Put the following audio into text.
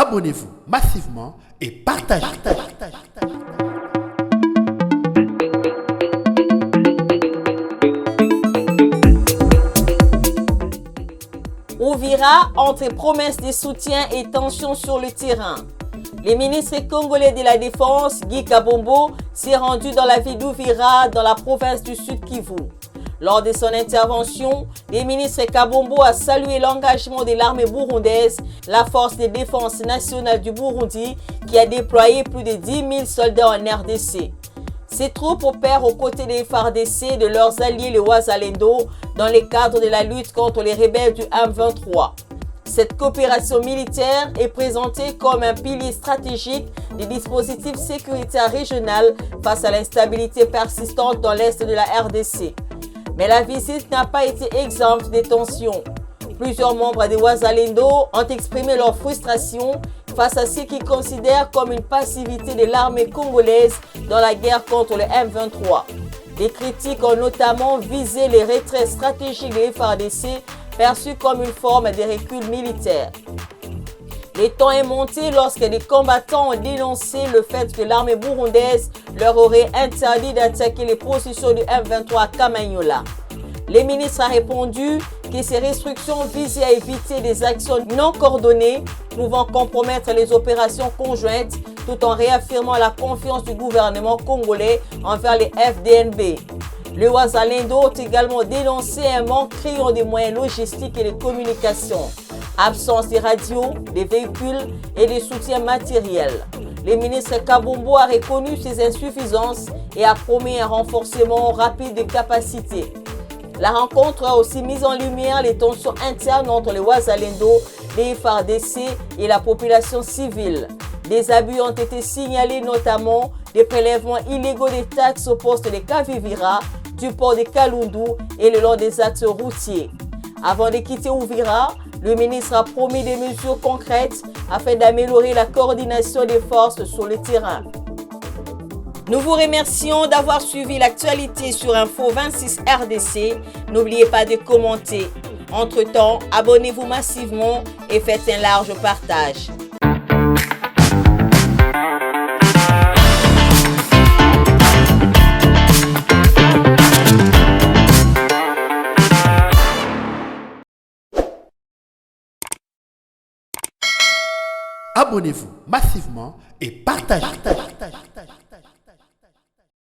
Abonnez-vous massivement et partagez. Uvira entre promesses de soutien et tensions sur le terrain. Le ministre congolais de la Défense, Guy Kabombo, s'est rendu dans la ville d'Uvira, dans la province du Sud Kivu. Lors de son intervention, le ministre Kabombo a salué l'engagement de l'armée burundaise, la force de défense nationale du Burundi, qui a déployé plus de 10 000 soldats en RDC. Ces troupes opèrent aux côtés des FARDC et de leurs alliés les Wazalendo dans le cadre de la lutte contre les rebelles du M23. Cette coopération militaire est présentée comme un pilier stratégique du dispositif sécuritaire régional face à l'instabilité persistante dans l'est de la RDC. Mais la visite n'a pas été exempte de tensions. Plusieurs membres des Wazalendo ont exprimé leur frustration face à ce qu'ils considèrent comme une passivité de l'armée congolaise dans la guerre contre le M23. Les critiques ont notamment visé les retraits stratégiques des FARDC perçus comme une forme de recul militaire. Le ton est monté lorsque les combattants ont dénoncé le fait que l'armée burundaise leur aurait interdit d'attaquer les positions du M23 à Kamanyola. Le ministre a répondu que ces restrictions visaient à éviter des actions non coordonnées pouvant compromettre les opérations conjointes tout en réaffirmant la confiance du gouvernement congolais envers les FDNB. Le Wazalendo ont également dénoncé un manque criant des moyens logistiques et de communication, absence de radios, de véhicules et de soutien matériel. Le ministre Kabombo a reconnu ces insuffisances et a promis un renforcement rapide des capacités. La rencontre a aussi mis en lumière les tensions internes entre les Wazalendo, les FARDC et la population civile. Des abus ont été signalés, notamment des prélèvements illégaux des taxes au poste de Kavivira, du port de Kalundu et le long des axes routiers. Avant de quitter Uvira, le ministre a promis des mesures concrètes afin d'améliorer la coordination des forces sur le terrain. Nous vous remercions d'avoir suivi l'actualité sur Info 26 RDC. N'oubliez pas de commenter. Entre-temps, abonnez-vous massivement et faites un large partage. Abonnez-vous massivement et partagez.